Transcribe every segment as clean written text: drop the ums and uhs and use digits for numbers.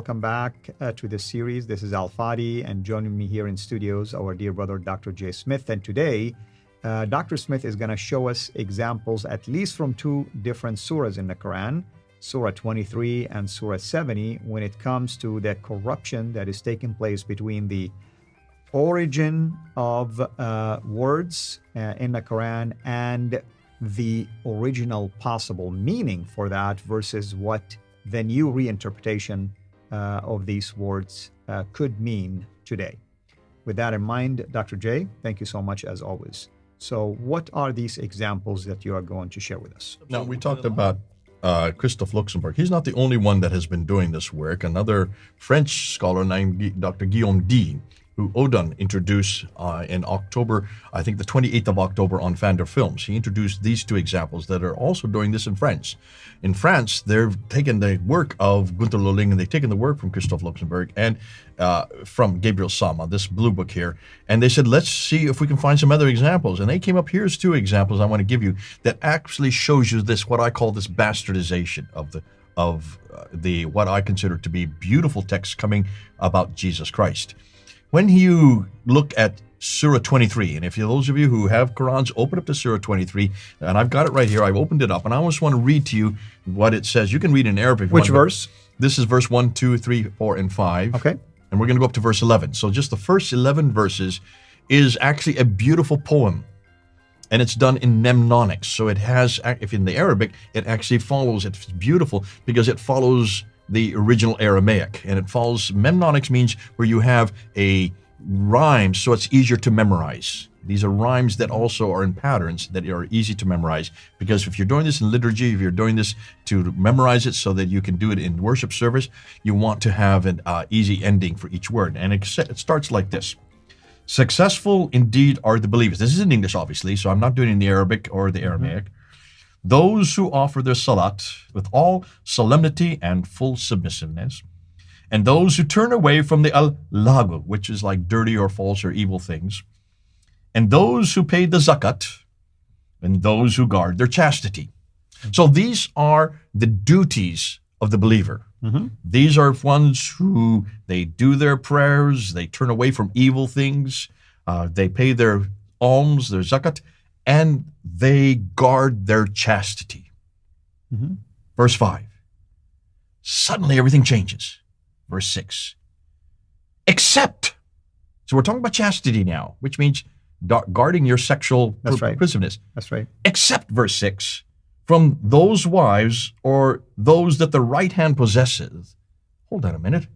welcome back to this series. This is Al Fadi, and joining me here in studios, our dear brother, Dr. Jay Smith. And today, Dr. Smith is going to show us examples, at least from two different surahs in the Quran, Surah 23 and Surah 70, when it comes to the corruption that is taking place between the origin of words in the Quran and the original possible meaning for that versus what the new reinterpretation of these words could mean today. With that in mind, Dr. J, thank you so much as always. So what are these examples that you are going to share with us? Now, we talked about Christophe Luxembourg. He's not the only one that has been doing this work. Another French scholar named Dr. Guillaume D., who Odon introduced in October, I think the 28th of October on Fandor Films. He introduced these two examples that are also doing this in French. In France, they've taken the work of Gunther Lolling and they've taken the work from Christophe Luxembourg and from Gabriel Sama, this blue book here, and they said, let's see if we can find some other examples. And they came up, here's two examples I want to give you that actually shows you this, what I call this bastardization of the what I consider to be beautiful text coming about Jesus Christ. When you look at Surah 23, and if those of you who have Qurans, open up to Surah 23, and I've got it right here. I've opened it up, and I almost want to read to you what it says. You can read in Arabic. Which verse? This is verse 1, 2, 3, 4, and 5. Okay. And we're going to go up to verse 11. So just the first 11 verses is actually a beautiful poem, and it's done in mnemonics. So it has, if in the Arabic, it actually follows, it's beautiful because it follows the original Aramaic, and it follows, mnemonics means where you have a rhyme so it's easier to memorize. These are rhymes that also are in patterns that are easy to memorize, because if you're doing this in liturgy, if you're doing this to memorize it so that you can do it in worship service, you want to have an easy ending for each word. And it starts like this. Successful indeed are the believers. This is in English, obviously, so I'm not doing it in the Arabic or the Aramaic. Those who offer their salat with all solemnity and full submissiveness, and those who turn away from the al-lagu, which is like dirty or false or evil things, and those who pay the zakat, and those who guard their chastity. So these are the duties of the believer. These are ones who, they do their prayers, they turn away from evil things, they pay their alms, their zakat, and they guard their chastity. Verse 5. Suddenly everything changes. Verse 6. Except. So we're talking about chastity now, which means guarding your sexual promiscuousness. That's right. Except, verse 6, from those wives or those that the right hand possesseth. Hold on a minute.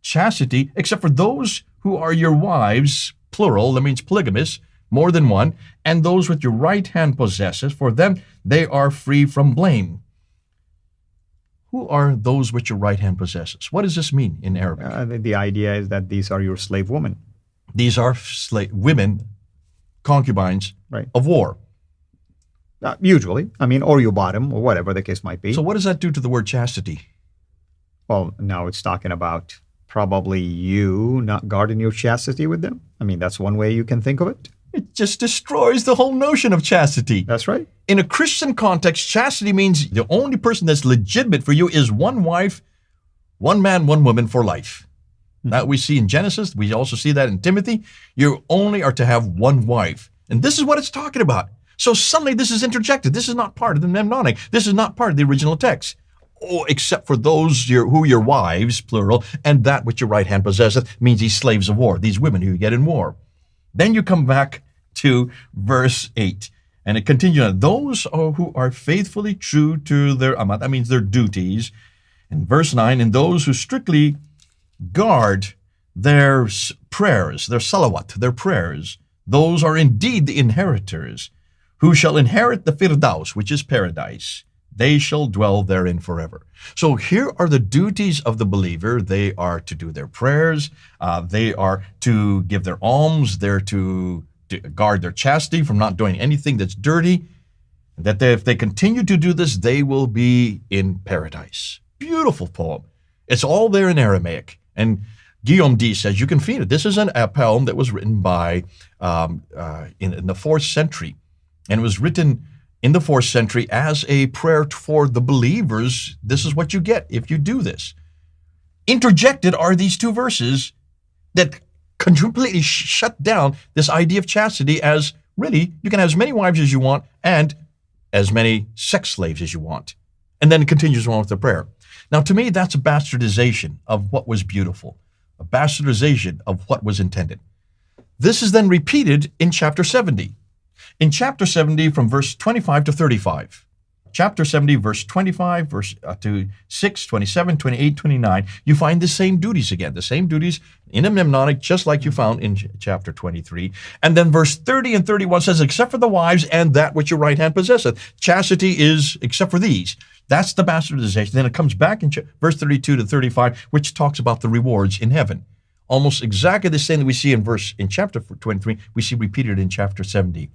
Chastity, except for those who are your wives, plural, that means polygamous, more than one, and those which your right hand possesses, for them they are free from blame. Who are those which your right hand possesses? What does this mean in Arabic? The idea is that these are your slave women. These are women, concubines of war. Usually. I mean, or you bought them, or whatever the case might be. So what does that do to the word chastity? Well, now it's talking about probably you not guarding your chastity with them. I mean, that's one way you can think of it. It just destroys the whole notion of chastity. That's right. In a Christian context, chastity means the only person that's legitimate for you is one wife, one man, one woman for life. That we see in Genesis. We also see that in Timothy. You only are to have one wife. And this is what it's talking about. So suddenly this is interjected. This is not part of the mnemonic. This is not part of the original text. Oh, except for those who your wives, plural, and that which your right hand possesseth, means these slaves of war, these women who you get in war. Then you come back to verse 8, and it continues on. Those who are faithfully true to their amat, that means their duties. In verse 9, and those who strictly guard their prayers, their salawat, their prayers, those are indeed the inheritors, who shall inherit the firdaus, which is paradise. They shall dwell therein forever. So here are the duties of the believer. They are to do their prayers. They are to give their alms. They're to guard their chastity from not doing anything that's dirty. That if they continue to do this, they will be in paradise. Beautiful poem. It's all there in Aramaic. And Guillaume D says, you can feel it. This is a poem that was written by in the 4th century. And it was written in the 4th century as a prayer for the believers. This is what you get if you do this. interjected are these two verses that completely shut down this idea of chastity as really you can have as many wives as you want and as many sex slaves as you want. And then it continues on with the prayer. Now, to me, that's a bastardization of what was beautiful, a bastardization of what was intended. This is then repeated in chapter 70. In chapter 70 from verse 25 to 35. Chapter 70, verse 25, verse to 6, 27, 28, 29, you find the same duties again, the same duties in a mnemonic, just like you found in chapter 23. And then verse 30 and 31 says, except for the wives and that which your right hand possesseth. Chastity is except for these. That's the bastardization. Then it comes back in verse 32 to 35, which talks about the rewards in heaven. Almost exactly the same that we see in chapter 23, we see repeated in chapter 70.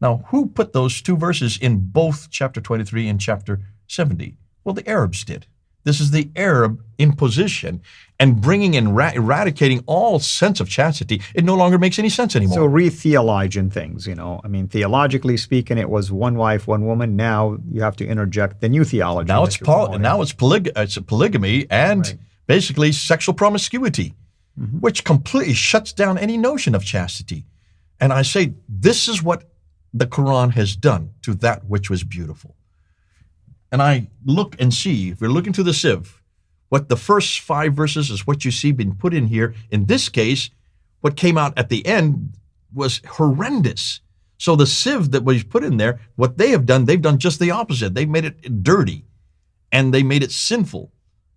Now, who put those two verses in both chapter 23 and chapter 70? Well, the Arabs did. This is the Arab imposition and bringing and eradicating all sense of chastity. It no longer makes any sense anymore. So re-theologing things, I mean, theologically speaking, it was one wife, one woman. Now you have to interject the new theology. Now it's polygamy and Right. basically sexual promiscuity, which completely shuts down any notion of chastity. And I say, this is what the Quran has done to that which was beautiful. And I look and see, if you're looking to the sieve, what the first 5 verses is what you see being put in here. In this case, what came out at the end was horrendous. So the sieve that was put in there, what they have done, they've done just the opposite. They've made it dirty and they made it sinful.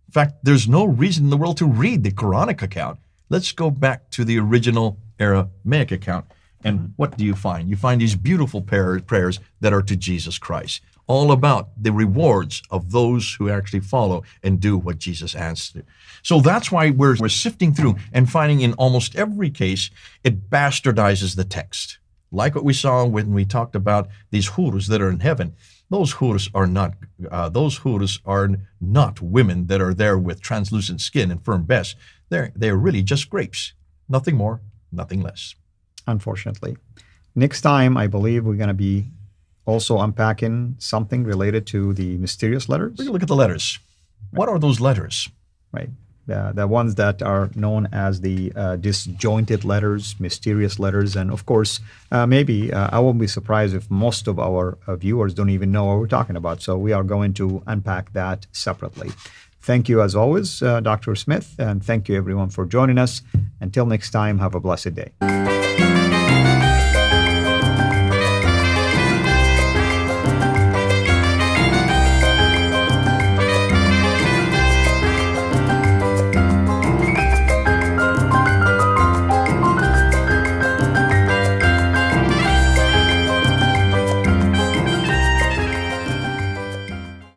In fact, there's no reason in the world to read the Quranic account. Let's go back to the original Aramaic account. And what do you find? You find these beautiful prayers that are to Jesus Christ, all about the rewards of those who actually follow and do what Jesus asked to do. So that's why we're sifting through and finding in almost every case, it bastardizes the text. Like what we saw when we talked about these hurus that are in heaven. Those hurus are not women that are there with translucent skin and firm breasts. They're really just grapes. Nothing more, nothing less. Unfortunately. Next time, I believe we're going to be also unpacking something related to the mysterious letters. We're going to look at the letters. What are those letters? Right. The ones that are known as the disjointed letters, mysterious letters. And of course, maybe I won't be surprised if most of our viewers don't even know what we're talking about. So we are going to unpack that separately. Thank you, as always, Dr. Smith, and thank you, everyone, for joining us. Until next time, have a blessed day.